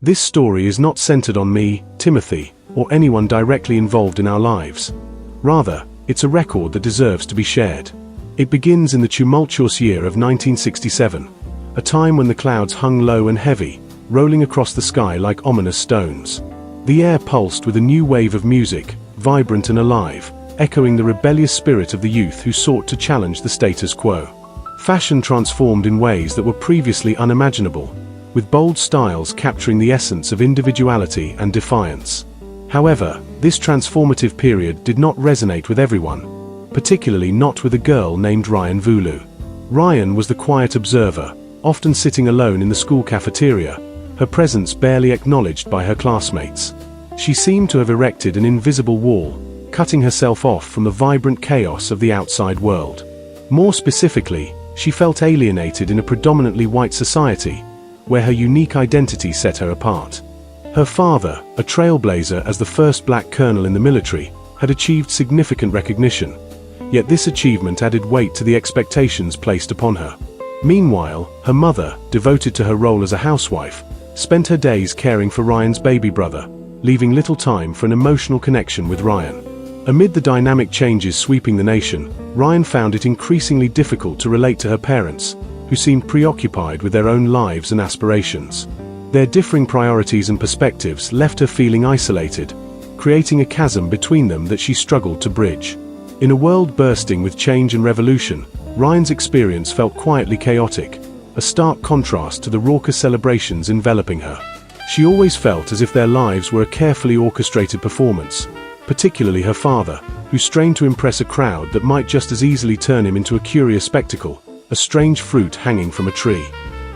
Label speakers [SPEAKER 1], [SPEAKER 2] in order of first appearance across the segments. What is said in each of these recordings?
[SPEAKER 1] This story is not centered on me, Timothy, or anyone directly involved in our lives. Rather, it's a record that deserves to be shared. It begins in the tumultuous year of 1967, a time when the clouds hung low and heavy, rolling across the sky like ominous stones. The air pulsed with a new wave of music, vibrant and alive, echoing the rebellious spirit of the youth who sought to challenge the status quo. Fashion transformed in ways that were previously unimaginable, with bold styles capturing the essence of individuality and defiance. However, this transformative period did not resonate with everyone, particularly not with a girl named Ryan Vulu. Ryan was the quiet observer, often sitting alone in the school cafeteria, her presence barely acknowledged by her classmates. She seemed to have erected an invisible wall, cutting herself off from the vibrant chaos of the outside world. More specifically, she felt alienated in a predominantly white society, where her unique identity set her apart. Her father, a trailblazer as the first black colonel in the military, had achieved significant recognition, yet this achievement added weight to the expectations placed upon her. Meanwhile, her mother, devoted to her role as a housewife, spent her days caring for Ryan's baby brother, leaving little time for an emotional connection with Ryan. Amid the dynamic changes sweeping the nation, Ryan found it increasingly difficult to relate to her parents, who seemed preoccupied with their own lives and aspirations. Their differing priorities and perspectives left her feeling isolated, creating a chasm between them that she struggled to bridge. In a world bursting with change and revolution, Ryan's experience felt quietly chaotic, a stark contrast to the raucous celebrations enveloping her. She always felt as if their lives were a carefully orchestrated performance, particularly her father, who strained to impress a crowd that might just as easily turn him into a curious spectacle, a strange fruit hanging from a tree.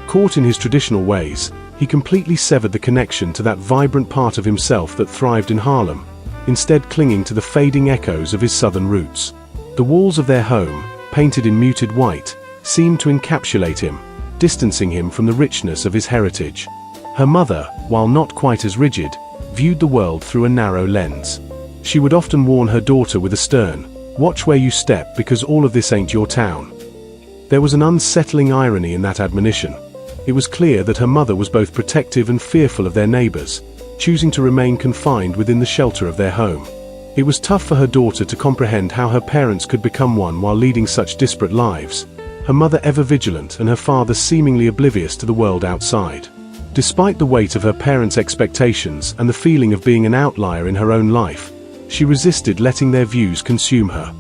[SPEAKER 1] Caught in his traditional ways, he completely severed the connection to that vibrant part of himself that thrived in Harlem, instead clinging to the fading echoes of his southern roots. The walls of their home, painted in muted white, seemed to encapsulate him, distancing him from the richness of his heritage. Her mother, while not quite as rigid, viewed the world through a narrow lens. She would often warn her daughter with a stern, "Watch where you step because all of this ain't your town." There was an unsettling irony in that admonition. It was clear that her mother was both protective and fearful of their neighbors, choosing to remain confined within the shelter of their home. It was tough for her daughter to comprehend how her parents could become one while leading such disparate lives, her mother ever vigilant and her father seemingly oblivious to the world outside. Despite the weight of her parents' expectations and the feeling of being an outlier in her own life, she resisted letting their views consume her.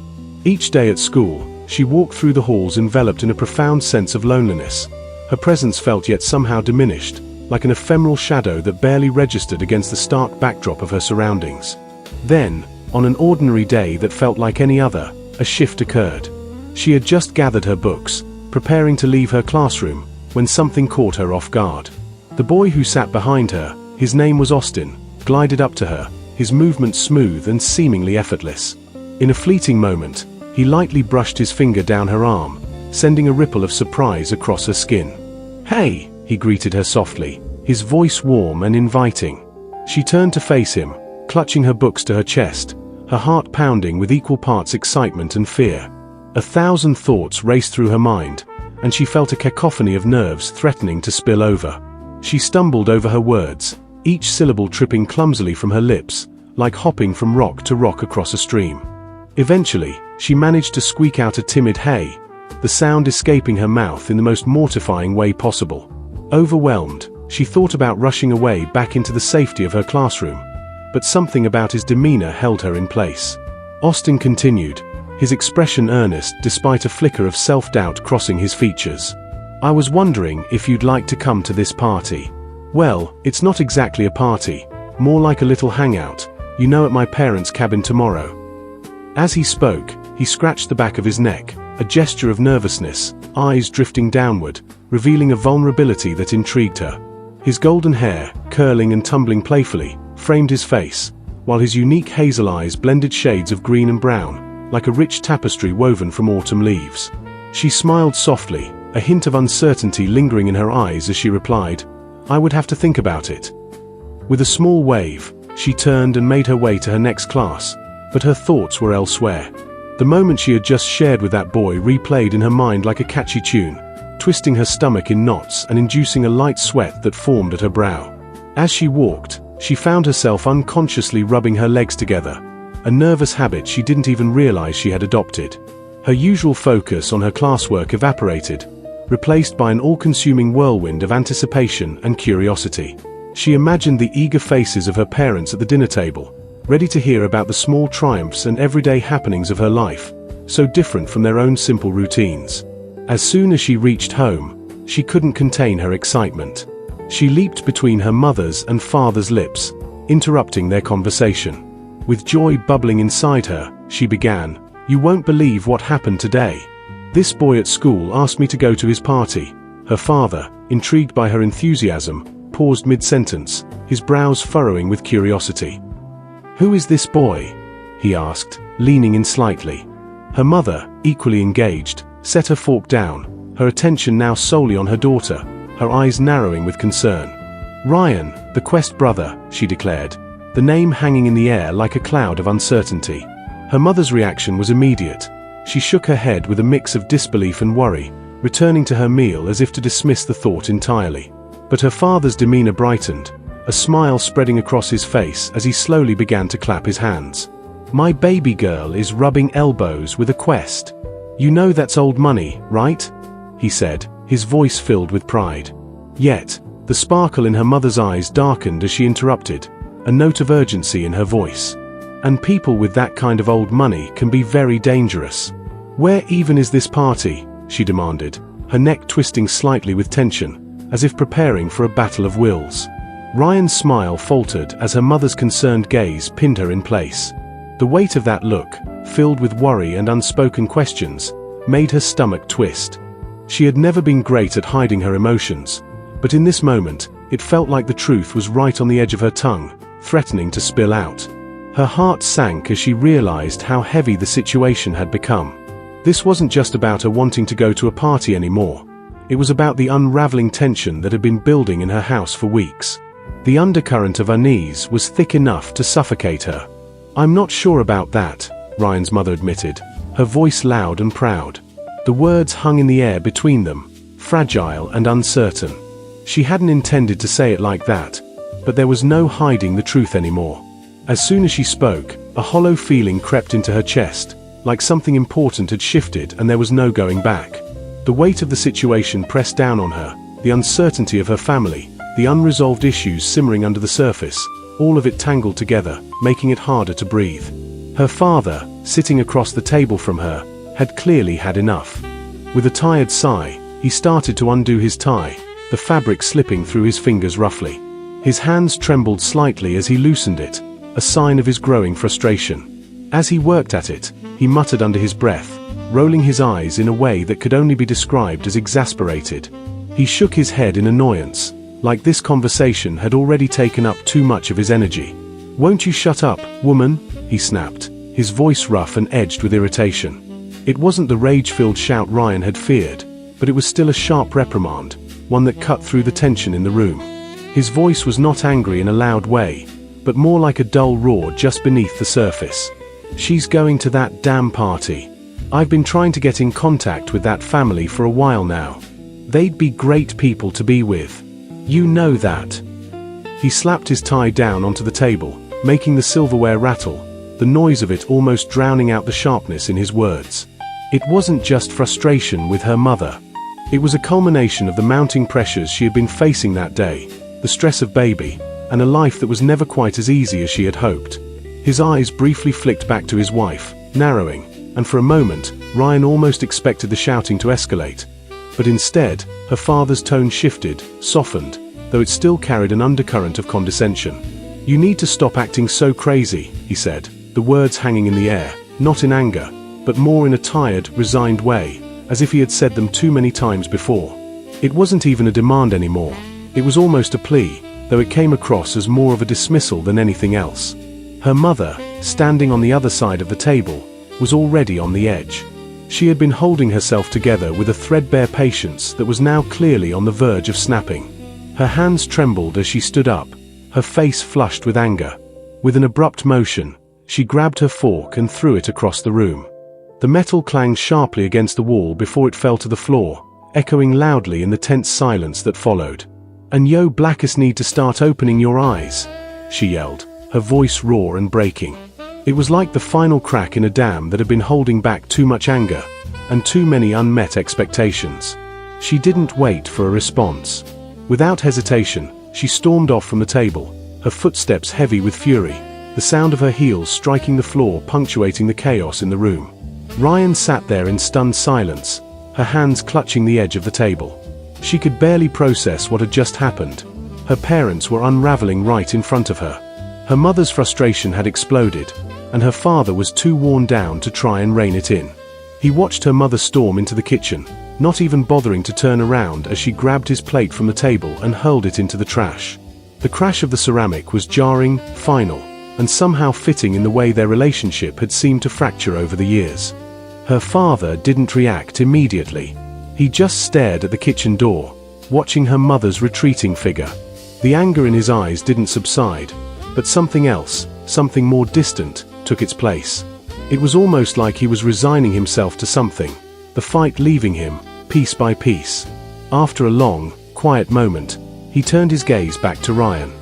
[SPEAKER 1] Each day at school, she walked through the halls enveloped in a profound sense of loneliness. Her presence felt yet somehow diminished, like an ephemeral shadow that barely registered against the stark backdrop of her surroundings. Then, on an ordinary day that felt like any other, a shift occurred. She had just gathered her books, preparing to leave her classroom, when something caught her off guard. The boy who sat behind her, his name was Austin, glided up to her, his movements smooth and seemingly effortless. In a fleeting moment, he lightly brushed his finger down her arm, sending a ripple of surprise across her skin. "Hey," he greeted her softly, his voice warm and inviting. She turned to face him, clutching her books to her chest, her heart pounding with equal parts excitement and fear. 1,000 thoughts raced through her mind, and she felt a cacophony of nerves threatening to spill over. She stumbled over her words, each syllable tripping clumsily from her lips, like hopping from rock to rock across a stream. Eventually, she managed to squeak out a timid "hey," the sound escaping her mouth in the most mortifying way possible. Overwhelmed, she thought about rushing away back into the safety of her classroom, but something about his demeanor held her in place. Austin continued, his expression earnest despite a flicker of self-doubt crossing his features. "I was wondering if you'd like to come to this party." "Well, it's not exactly a party, more like a little hangout, at my parents' cabin tomorrow." As he spoke, he scratched the back of his neck, a gesture of nervousness, eyes drifting downward, revealing a vulnerability that intrigued her. His golden hair, curling and tumbling playfully, framed his face, while his unique hazel eyes blended shades of green and brown, like a rich tapestry woven from autumn leaves. She smiled softly, a hint of uncertainty lingering in her eyes as she replied, "I would have to think about it." With a small wave, she turned and made her way to her next class, but her thoughts were elsewhere. The moment she had just shared with that boy replayed in her mind like a catchy tune, twisting her stomach in knots and inducing a light sweat that formed at her brow. As she walked, she found herself unconsciously rubbing her legs together, a nervous habit she didn't even realize she had adopted. Her usual focus on her classwork evaporated, replaced by an all-consuming whirlwind of anticipation and curiosity. She imagined the eager faces of her parents at the dinner table, ready to hear about the small triumphs and everyday happenings of her life, so different from their own simple routines. As soon as she reached home, she couldn't contain her excitement. She leaped between her mother's and father's lips, interrupting their conversation. With joy bubbling inside her, she began, "You won't believe what happened today. This boy at school asked me to go to his party." Her father, intrigued by her enthusiasm, paused mid-sentence, his brows furrowing with curiosity. "Who is this boy?" he asked, leaning in slightly. Her mother, equally engaged, set her fork down, her attention now solely on her daughter, her eyes narrowing with concern. "Ryan, the Quest brother," she declared, the name hanging in the air like a cloud of uncertainty. Her mother's reaction was immediate. She shook her head with a mix of disbelief and worry, returning to her meal as if to dismiss the thought entirely. But her father's demeanor brightened, a smile spreading across his face as he slowly began to clap his hands. "My baby girl is rubbing elbows with a Quest. You know that's old money, right?" he said, his voice filled with pride. Yet, the sparkle in her mother's eyes darkened as she interrupted, a note of urgency in her voice. "And people with that kind of old money can be very dangerous. Where even is this party?" she demanded, her neck twisting slightly with tension, as if preparing for a battle of wills. Ryan's smile faltered as her mother's concerned gaze pinned her in place. The weight of that look, filled with worry and unspoken questions, made her stomach twist. She had never been great at hiding her emotions, but in this moment, it felt like the truth was right on the edge of her tongue, threatening to spill out. Her heart sank as she realized how heavy the situation had become. This wasn't just about her wanting to go to a party anymore. It was about the unraveling tension that had been building in her house for weeks. The undercurrent of unease was thick enough to suffocate her. "I'm not sure about that," Ryan's mother admitted, her voice loud and proud. The words hung in the air between them, fragile and uncertain. She hadn't intended to say it like that, but there was no hiding the truth anymore. As soon as she spoke, a hollow feeling crept into her chest, like something important had shifted and there was no going back. The weight of the situation pressed down on her, the uncertainty of her family, the unresolved issues simmering under the surface, all of it tangled together, making it harder to breathe. Her father, sitting across the table from her, had clearly had enough. With a tired sigh, he started to undo his tie, the fabric slipping through his fingers roughly. His hands trembled slightly as he loosened it, a sign of his growing frustration. As he worked at it, he muttered under his breath, rolling his eyes in a way that could only be described as exasperated. He shook his head in annoyance, like this conversation had already taken up too much of his energy. "Won't you shut up, woman?" he snapped, his voice rough and edged with irritation. It wasn't the rage-filled shout Ryan had feared, but it was still a sharp reprimand, one that cut through the tension in the room. His voice was not angry in a loud way, but more like a dull roar just beneath the surface. "She's going to that damn party. I've been trying to get in contact with that family for a while now. They'd be great people to be with. You know that." He slapped his tie down onto the table, making the silverware rattle, the noise of it almost drowning out the sharpness in his words. It wasn't just frustration with her mother. It was a culmination of the mounting pressures she had been facing that day, the stress of baby, and a life that was never quite as easy as she had hoped. His eyes briefly flicked back to his wife, narrowing, and for a moment, Ryan almost expected the shouting to escalate. But instead, her father's tone shifted, softened, though it still carried an undercurrent of condescension. "You need to stop acting so crazy," he said, the words hanging in the air, not in anger, but more in a tired, resigned way, as if he had said them too many times before. It wasn't even a demand anymore. It was almost a plea, though it came across as more of a dismissal than anything else. Her mother, standing on the other side of the table, was already on the edge. She had been holding herself together with a threadbare patience that was now clearly on the verge of snapping. Her hands trembled as she stood up, her face flushed with anger. With an abrupt motion, she grabbed her fork and threw it across the room. The metal clanged sharply against the wall before it fell to the floor, echoing loudly in the tense silence that followed. "And yo blackest need to start opening your eyes," she yelled, her voice raw and breaking. It was like the final crack in a dam that had been holding back too much anger, and too many unmet expectations. She didn't wait for a response. Without hesitation, she stormed off from the table, her footsteps heavy with fury, the sound of her heels striking the floor punctuating the chaos in the room. Ryan sat there in stunned silence, her hands clutching the edge of the table. She could barely process what had just happened. Her parents were unraveling right in front of her. Her mother's frustration had exploded, and her father was too worn down to try and rein it in. He watched her mother storm into the kitchen, not even bothering to turn around as she grabbed his plate from the table and hurled it into the trash. The crash of the ceramic was jarring, final, and somehow fitting in the way their relationship had seemed to fracture over the years. Her father didn't react immediately. He just stared at the kitchen door, watching her mother's retreating figure. The anger in his eyes didn't subside, but something else, something more distant, took its place. It was almost like he was resigning himself to something, the fight leaving him, piece by piece. After a long, quiet moment, he turned his gaze back to Ryan.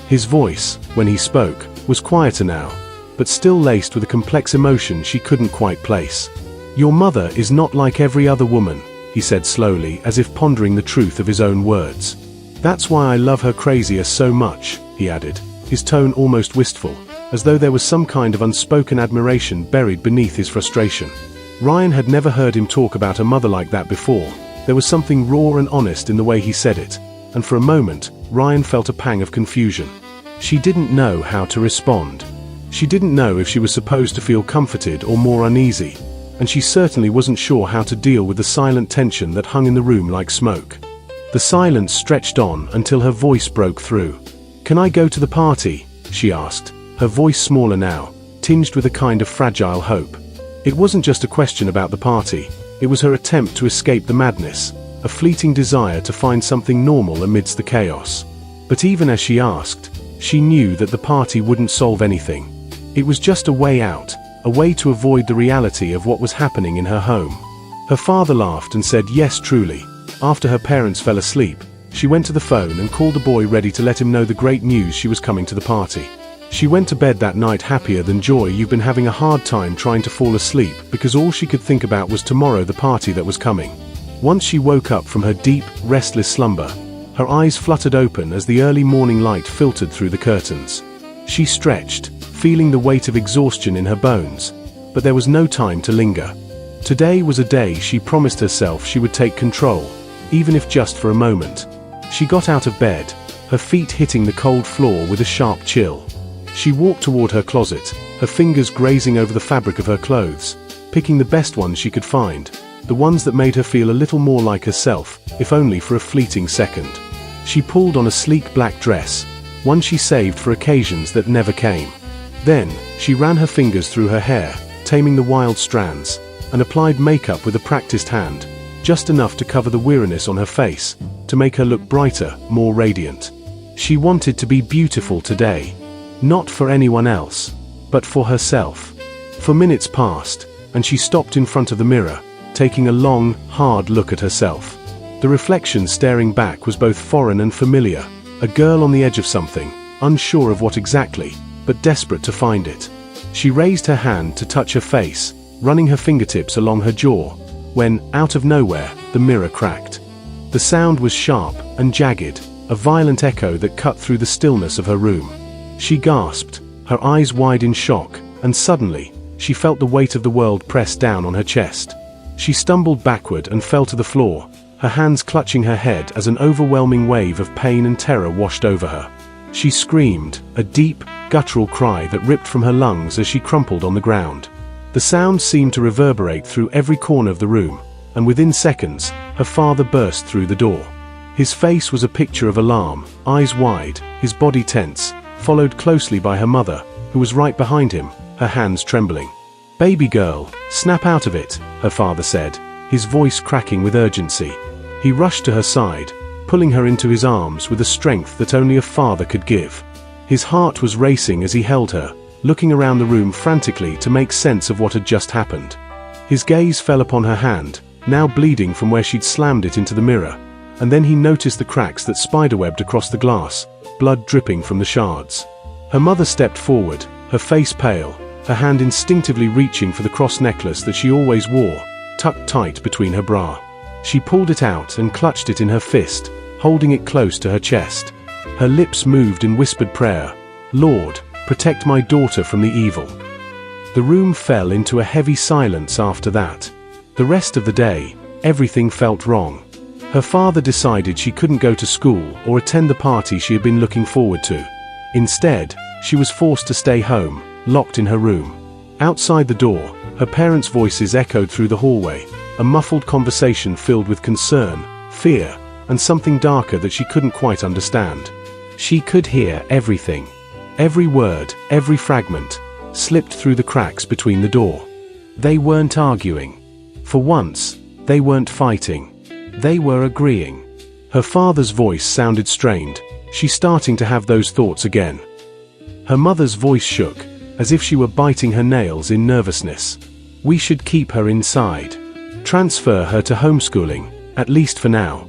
[SPEAKER 1] His voice, when he spoke, was quieter now, but still laced with a complex emotion she couldn't quite place. "Your mother is not like every other woman," he said slowly, as if pondering the truth of his own words. "That's why I love her crazier so much," he added, his tone almost wistful, as though there was some kind of unspoken admiration buried beneath his frustration. Ryan had never heard him talk about a mother like that before. There was something raw and honest in the way he said it, and for a moment, Ryan felt a pang of confusion. She didn't know how to respond. She didn't know if she was supposed to feel comforted or more uneasy, and she certainly wasn't sure how to deal with the silent tension that hung in the room like smoke. The silence stretched on until her voice broke through. "Can I go to the party?" she asked, her voice smaller now, tinged with a kind of fragile hope. It wasn't just a question about the party, it was her attempt to escape the madness, a fleeting desire to find something normal amidst the chaos. But even as she asked, she knew that the party wouldn't solve anything. It was just a way out, a way to avoid the reality of what was happening in her home. Her father laughed and said yes truly. After her parents fell asleep, she went to the phone and called the boy ready to let him know the great news she was coming to the party. She went to bed that night happier than joy. You've been having a hard time trying to fall asleep because all she could think about was tomorrow, the party that was coming. Once she woke up from her deep, restless slumber, her eyes fluttered open as the early morning light filtered through the curtains. She stretched, feeling the weight of exhaustion in her bones, but there was no time to linger. Today was a day she promised herself she would take control, even if just for a moment. She got out of bed, her feet hitting the cold floor with a sharp chill. She walked toward her closet, her fingers grazing over the fabric of her clothes, picking the best ones she could find, the ones that made her feel a little more like herself, if only for a fleeting second. She pulled on a sleek black dress, one she saved for occasions that never came. Then, she ran her fingers through her hair, taming the wild strands, and applied makeup with a practiced hand, just enough to cover the weariness on her face, to make her look brighter, more radiant. She wanted to be beautiful today. Not for anyone else, but for herself. For minutes passed, and she stopped in front of the mirror, taking a long, hard look at herself. The reflection staring back was both foreign and familiar, a girl on the edge of something, unsure of what exactly, but desperate to find it. She raised her hand to touch her face, running her fingertips along her jaw, when, out of nowhere, the mirror cracked. The sound was sharp and jagged, a violent echo that cut through the stillness of her room. She gasped, her eyes wide in shock, and suddenly, she felt the weight of the world press down on her chest. She stumbled backward and fell to the floor, her hands clutching her head as an overwhelming wave of pain and terror washed over her. She screamed, a deep, guttural cry that ripped from her lungs as she crumpled on the ground. The sound seemed to reverberate through every corner of the room, and within seconds, her father burst through the door. His face was a picture of alarm, eyes wide, his body tense, followed closely by her mother, who was right behind him, her hands trembling. "Baby girl, snap out of it," her father said, his voice cracking with urgency. He rushed to her side, pulling her into his arms with a strength that only a father could give. His heart was racing as he held her, looking around the room frantically to make sense of what had just happened. His gaze fell upon her hand, now bleeding from where she'd slammed it into the mirror, and then he noticed the cracks that spiderwebbed across the glass, blood dripping from the shards. Her mother stepped forward, her face pale, her hand instinctively reaching for the cross necklace that she always wore, tucked tight between her bra. She pulled it out and clutched it in her fist, holding it close to her chest. Her lips moved in whispered prayer, "Lord, protect my daughter from the evil." The room fell into a heavy silence after that. The rest of the day, everything felt wrong. Her father decided she couldn't go to school or attend the party she had been looking forward to. Instead, she was forced to stay home, locked in her room. Outside the door, her parents' voices echoed through the hallway, a muffled conversation filled with concern, fear, and something darker that she couldn't quite understand. She could hear everything. Every word, every fragment, slipped through the cracks between the door. They weren't arguing. For once, they weren't fighting. They were agreeing. Her father's voice sounded strained. She's starting to have those thoughts again. Her mother's voice shook, as if she were biting her nails in nervousness. We should keep her inside. Transfer her to homeschooling, at least for now.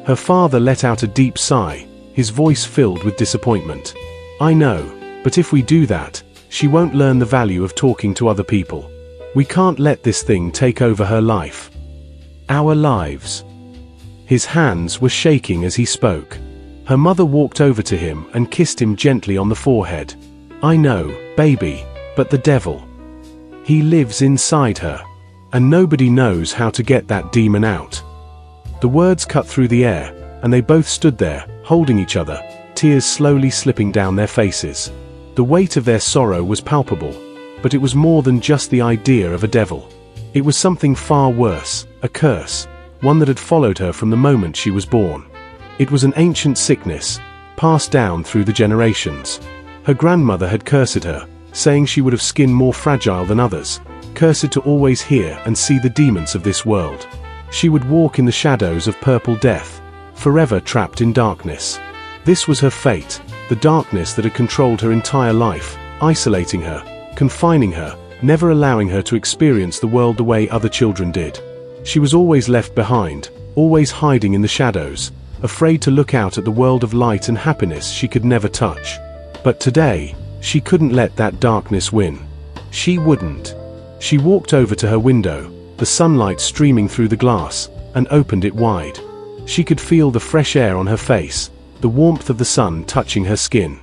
[SPEAKER 1] Her father let out a deep sigh, his voice filled with disappointment. I know, but if we do that, she won't learn the value of talking to other people. We can't let this thing take over her life. Our lives. His hands were shaking as he spoke. Her mother walked over to him and kissed him gently on the forehead. I know, baby, but the devil. He lives inside her. And nobody knows how to get that demon out. The words cut through the air, and they both stood there, holding each other, tears slowly slipping down their faces. The weight of their sorrow was palpable, but it was more than just the idea of a devil. It was something far worse, a curse, one that had followed her from the moment she was born. It was an ancient sickness, passed down through the generations. Her grandmother had cursed her, saying she would have skin more fragile than others, cursed to always hear and see the demons of this world. She would walk in the shadows of purple death, forever trapped in darkness. This was her fate, the darkness that had controlled her entire life, isolating her, confining her, never allowing her to experience the world the way other children did. She was always left behind, always hiding in the shadows, afraid to look out at the world of light and happiness she could never touch. But today, she couldn't let that darkness win. She wouldn't. She walked over to her window, the sunlight streaming through the glass, and opened it wide. She could feel the fresh air on her face, the warmth of the sun touching her skin.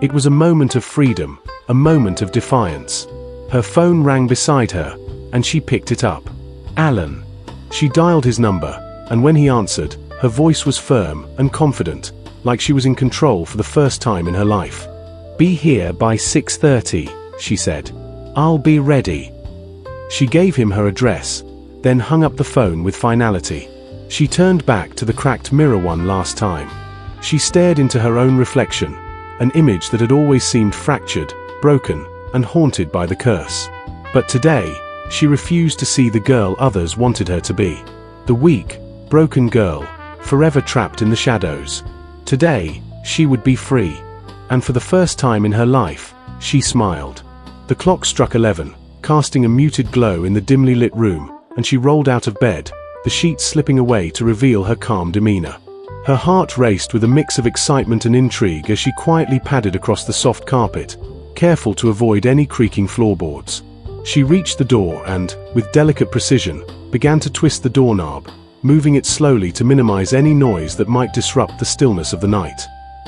[SPEAKER 1] It was a moment of freedom, a moment of defiance. Her phone rang beside her, and she picked it up. Alan. She dialed his number, and when he answered, her voice was firm and confident, like she was in control for the first time in her life. Be here by 6:30, she said. I'll be ready. She gave him her address, then hung up the phone with finality. She turned back to the cracked mirror one last time. She stared into her own reflection, an image that had always seemed fractured, broken, and haunted by the curse. But today, she refused to see the girl others wanted her to be. The weak, broken girl, forever trapped in the shadows. Today, she would be free. And for the first time in her life, she smiled. The clock struck 11, casting a muted glow in the dimly lit room, and she rolled out of bed, the sheets slipping away to reveal her calm demeanor. Her heart raced with a mix of excitement and intrigue as she quietly padded across the soft carpet, careful to avoid any creaking floorboards. She reached the door and, with delicate precision, began to twist the doorknob, moving it slowly to minimize any noise that might disrupt the stillness of the night.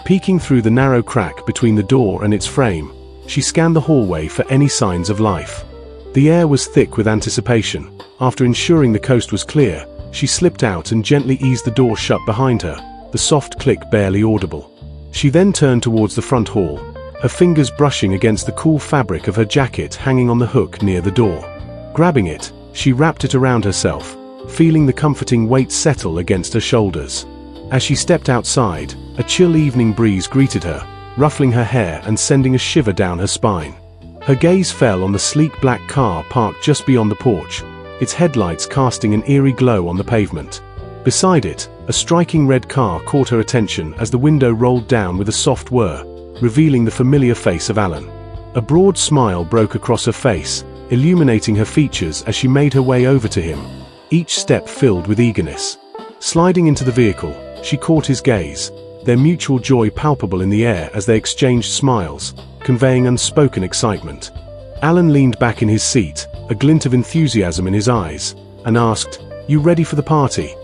[SPEAKER 1] Peeking through the narrow crack between the door and its frame, she scanned the hallway for any signs of life. The air was thick with anticipation. After ensuring the coast was clear, she slipped out and gently eased the door shut behind her, the soft click barely audible. She then turned towards the front hall, her fingers brushing against the cool fabric of her jacket hanging on the hook near the door. Grabbing it, she wrapped it around herself, feeling the comforting weight settle against her shoulders. As she stepped outside, a chill evening breeze greeted her, ruffling her hair and sending a shiver down her spine. Her gaze fell on the sleek black car parked just beyond the porch, its headlights casting an eerie glow on the pavement. Beside it, a striking red car caught her attention as the window rolled down with a soft whir, revealing the familiar face of Alan. A broad smile broke across her face, illuminating her features as she made her way over to him, each step filled with eagerness. Sliding into the vehicle, she caught his gaze, their mutual joy palpable in the air as they exchanged smiles, conveying unspoken excitement. Alan leaned back in his seat, a glint of enthusiasm in his eyes, and asked, "You ready for the party?"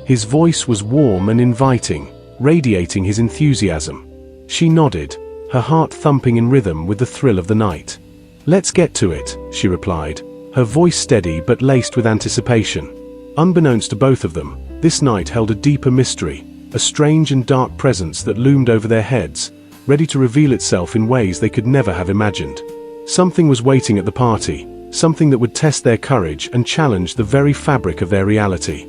[SPEAKER 1] His voice was warm and inviting, radiating his enthusiasm. She nodded, her heart thumping in rhythm with the thrill of the night. "Let's get to it," she replied, her voice steady but laced with anticipation. Unbeknownst to both of them, this night held a deeper mystery, a strange and dark presence that loomed over their heads, ready to reveal itself in ways they could never have imagined. Something was waiting at the party, something that would test their courage and challenge the very fabric of their reality.